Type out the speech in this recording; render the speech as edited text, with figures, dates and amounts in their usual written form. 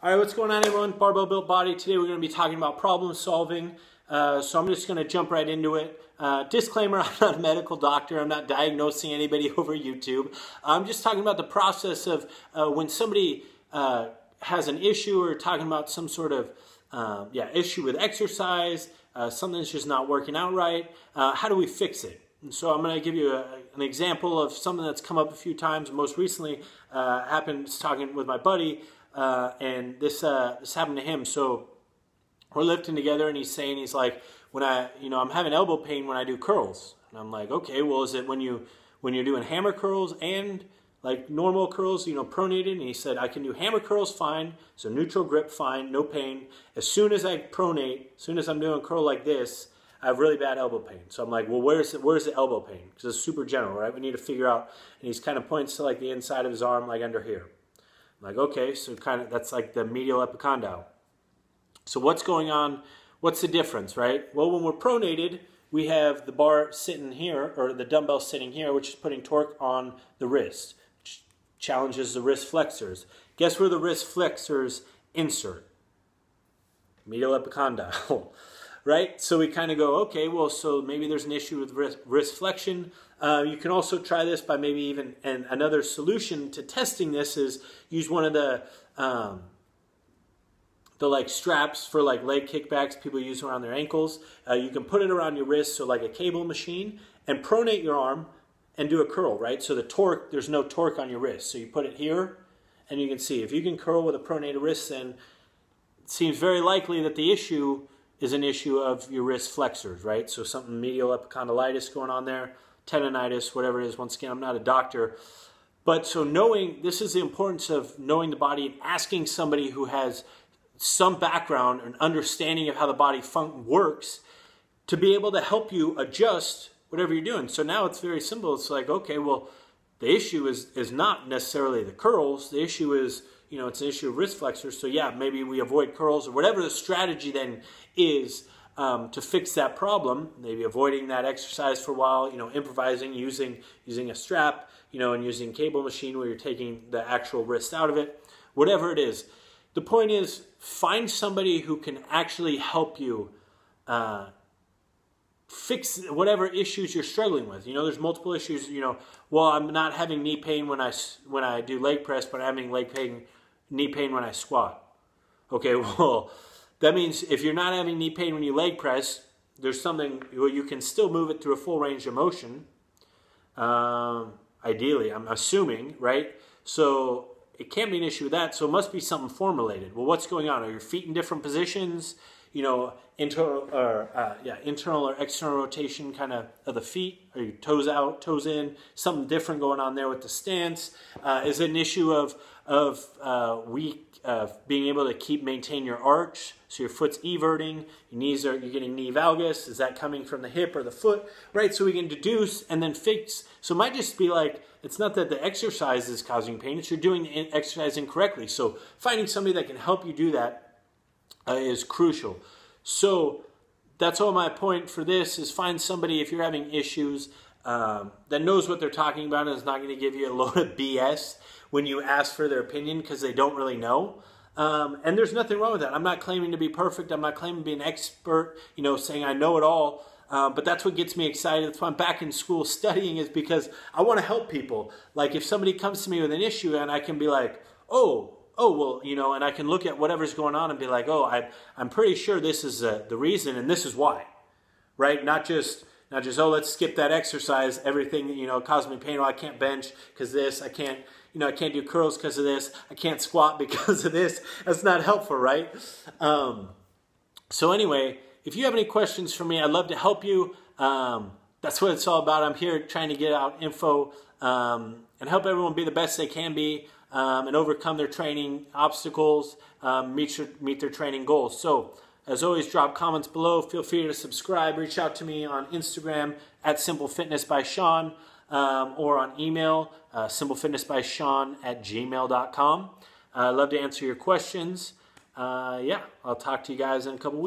All right, what's going on, everyone? Barbell Built Body. Today we're going to be talking about problem solving. So I'm just going to jump right into it. Disclaimer, I'm not a medical doctor. I'm not diagnosing anybody over YouTube. I'm just talking about the process of when somebody has an issue or talking about some sort of issue with exercise, something that's just not working out right. How do we fix it? And so I'm going to give you an example of something that's come up a few times. Most recently happened talking with my buddy, and this happened to him. So we're lifting together, and he's like, when I'm having elbow pain when I do curls. And I'm like, okay, well, is it when you're doing hammer curls and like normal curls, pronated? And he said, I can do hammer curls fine, so neutral grip fine, no pain. As soon as I pronate, as soon as I'm doing a curl like this, I have really bad elbow pain. So I'm like, well, where's the elbow pain? Because it's super general, right? We need to figure out. And he's kind of points to like the inside of his arm, like under here. I'm like, okay, so kind of that's like the medial epicondyle. So what's going on? What's the difference, right? Well, when we're pronated, we have the bar sitting here, or the dumbbell sitting here, which is putting torque on the wrist, which challenges the wrist flexors. Guess where the wrist flexors insert? Medial epicondyle. Right? So we kind of go, okay, well, so maybe there's an issue with wrist flexion. You can also try this by maybe even, and another solution to testing this is use one of the like straps for like leg kickbacks people use around their ankles. You can put it around your wrist, so like a cable machine, and pronate your arm and do a curl, right? So the torque, there's no torque on your wrist. So you put it here, and you can see if you can curl with a pronated wrist, then it seems very likely that the issue is an issue of your wrist flexors, right? So something medial epicondylitis going on there, tendonitis, whatever it is. Once again, I'm not a doctor. But so knowing, this is the importance of knowing the body and asking somebody who has some background and understanding of how the body works to be able to help you adjust whatever you're doing. So now it's very simple. It's like, okay, well, the issue is not necessarily the curls. The issue is, it's an issue of wrist flexors. So yeah, maybe we avoid curls or whatever the strategy then is to fix that problem. Maybe avoiding that exercise for a while, improvising, using a strap, and using cable machine where you're taking the actual wrist out of it. Whatever it is. The point is, find somebody who can actually help you fix whatever issues you're struggling with. There's multiple issues. Well, I'm not having knee pain when I do leg press, but I'm having knee pain when I squat. Okay, well, that means if you're not having knee pain when you leg press, there's something, well, you can still move it through a full range of motion. Ideally, I'm assuming, right? So it can't be an issue with that, so it must be something form related. Well, what's going on? Are your feet in different positions? Internal or external rotation kind of the feet? Are your toes out, toes in? Something different going on there with the stance? Is it an issue of being able to maintain your arch? So your foot's everting, you're getting knee valgus. Is that coming from the hip or the foot? Right, so we can deduce and then fix. So it might just be like, it's not that the exercise is causing pain, it's you're doing the exercise incorrectly. So finding somebody that can help you do that is crucial. So that's all my point for this is find somebody, if you're having issues, that knows what they're talking about and is not going to give you a load of BS when you ask for their opinion because they don't really know. And there's nothing wrong with that. I'm not claiming to be perfect. I'm not claiming to be an expert, saying I know it all. But that's what gets me excited. That's why I'm back in school studying, is because I want to help people. Like if somebody comes to me with an issue and I can be like, oh, well, and I can look at whatever's going on and be like, oh, I'm pretty sure this is the reason and this is why, right? Not just, oh, let's skip that exercise. Everything, caused me pain. Oh, I can't bench because this. I can't do curls because of this. I can't squat because of this. That's not helpful, right? So anyway, if you have any questions for me, I'd love to help you. That's what it's all about. I'm here trying to get out info and help everyone be the best they can be and overcome their training obstacles, meet their training goals. So as always, drop comments below. Feel free to subscribe. Reach out to me on Instagram at simplefitnessbysean. Or on email, simplefitnessbysean@gmail.com. I'd love to answer your questions. I'll talk to you guys in a couple weeks.